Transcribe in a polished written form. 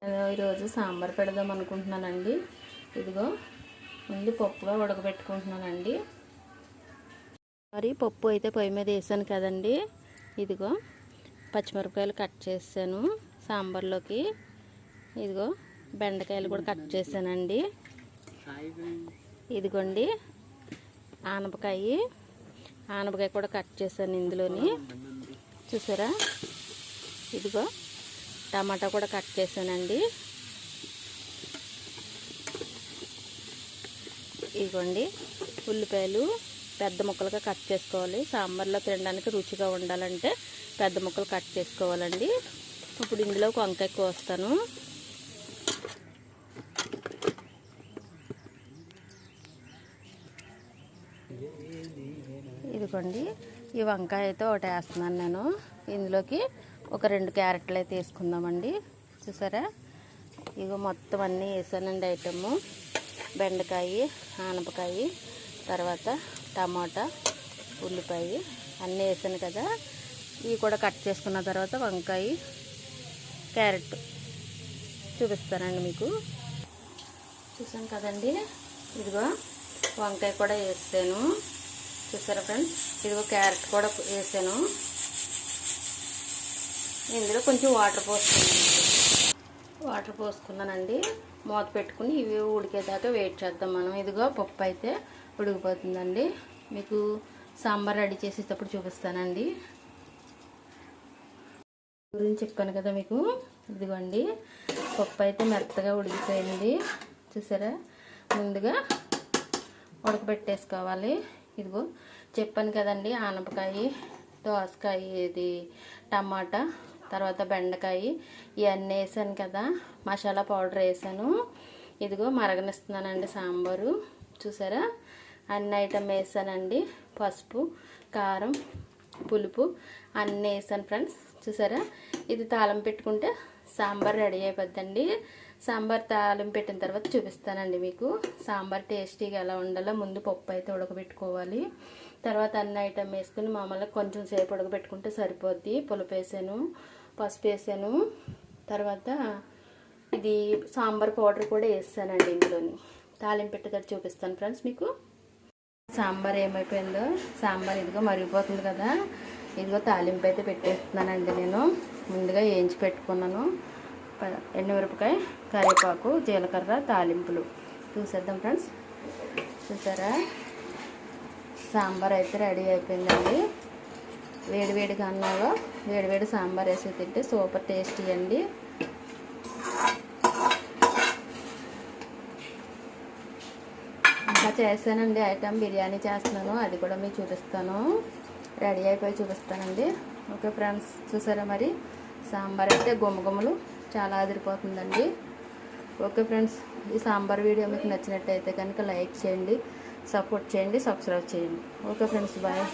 ఈరోజు సాంబార్ పెడదాం అనుకుంటున్నానండి. ఇదిగో ముందు పప్పుగా ఉడకబెట్టుకుంటున్నానండి. మరి పప్పు అయితే పొయ్యి మీద వేసాను కదండి. ఇదిగో పచ్చిమిరపకాయలు కట్ చేసాను సాంబార్లోకి. ఇదిగో బెండకాయలు కూడా కట్ చేశానండి. ఇదిగోండి ఆనపకాయ కూడా కట్ చేశాను ఇందులోని, చూసారా. ఇదిగో టమాటా కూడా కట్ చేశానండి. ఇదిగోండి ఉల్లిపాయలు పెద్ద ముక్కలుగా కట్ చేసుకోవాలి. సాంబార్లో తినడానికి రుచిగా ఉండాలంటే పెద్ద ముక్కలు కట్ చేసుకోవాలండి. ఇప్పుడు ఇందులో వంకాయ కోస్తాను. ఇదిగోండి ఈ వంకాయ అయితే ఒకటి వేస్తున్నాను నేను. ఇందులోకి ఒక 2 క్యారెట్లు అయితే వేసుకుందామండి. చూసారా, ఇగో మొత్తం అన్నీ వేసానండి ఐటము. బెండకాయ, ఆనపకాయ, తర్వాత టమాటా, ఉల్లిపాయ అన్నీ వేసాను కదా. ఇవి కూడా కట్ చేసుకున్న తర్వాత వంకాయ, క్యారెట్ చూపిస్తానండి మీకు. చూసాను కదండి, ఇదిగో వంకాయ కూడా వేసాను. చూసారా ఫ్రెండ్స్, ఇదిగో క్యారెట్ కూడా వేసాను. ఇందులో కొంచెం వాటర్ పోసుకున్నానండి. మూత పెట్టుకుని ఇవి ఉడికేదాకా వెయిట్ చేద్దాం మనం. ఇదిగో పప్పు అయితే ఉడికిపోతుందండి. మీకు సాంబార్ రెడీ చేసేటప్పుడు చూపిస్తానండి. గురించి చెప్పాను కదా మీకు. ఇదిగోండి పప్పు అయితే మెత్తగా ఉడికిపోయింది. చూసారా, ముందుగా ఉడకబెట్టేసుకోవాలి. ఇదిగో చెప్పాను కదండి, ఆనపకాయ, దోసకాయ, ఇది టమాటా, తర్వాత బెండకాయ ఇవన్నీ వేసాను కదా. మసాలా పౌడర్ వేసాను. ఇదిగో మరగనిస్తున్నానండి సాంబారు. చూసారా, అన్ని ఐటమ్ వేసానండి. పసుపు, కారం, పులుపు అన్నీ వేసాను ఫ్రెండ్స్. చూసారా, ఇది తాలింపు పెట్టుకుంటే సాంబార్ రెడీ అయిపోద్దండి. సాంబార్ తాలింపు పెట్టిన తర్వాత చూపిస్తానండి మీకు. సాంబార్ టేస్టీగా ఎలా ఉండాలో ముందు పప్పు అయితే ఉడకబెట్టుకోవాలి. తర్వాత అన్ని ఐటమ్ వేసుకుని మామూలుగా కొంచెం సేపు ఉడకబెట్టుకుంటే సరిపోద్ది. పులుపు వేసాను, పసుపు వేసాను, తర్వాత ఇది సాంబార్ పౌడర్ కూడా వేసానండి ఇందులోని. తాలింపు పెట్టేటట్టు చూపిస్తాను ఫ్రెండ్స్ మీకు. సాంబార్ ఏమైపోయిందో, సాంబార్ ఇదిగో మరిగిపోతుంది కదా. ఇదిగో తాలింపు అయితే పెట్టేస్తున్నానండి నేను. ముందుగా వేయించి పెట్టుకున్నాను ఎండుమిరపకాయ, కరివేపాకు, జీలకర్ర, తాలింపులు. చూసేద్దాం ఫ్రెండ్స్. చూసారా, సాంబార్ అయితే రెడీ అయిపోయిందండి. వేడివేడిగా అన్నాలో వేడివేడి సాంబార్ వేసి తింటే సూపర్ టేస్టీ అండి. ఇంకా చేశానండి ఐటమ్, బిర్యానీ చేస్తున్నాను. అది కూడా మీకు చూపిస్తాను. రెడీ అయిపోయి చూపిస్తానండి. ఓకే ఫ్రెండ్స్, చూసారా మరి సాంబార్ అయితే గుమ్మగుమ్మలు చాలా అదిరిపోతుందండి. ఓకే ఫ్రెండ్స్, ఈ సాంబార్ వీడియో మీకు నచ్చినట్టయితే కనుక లైక్ చేయండి, సపోర్ట్ చేయండి, సబ్స్క్రైబ్ చేయండి. Okay friends, bye.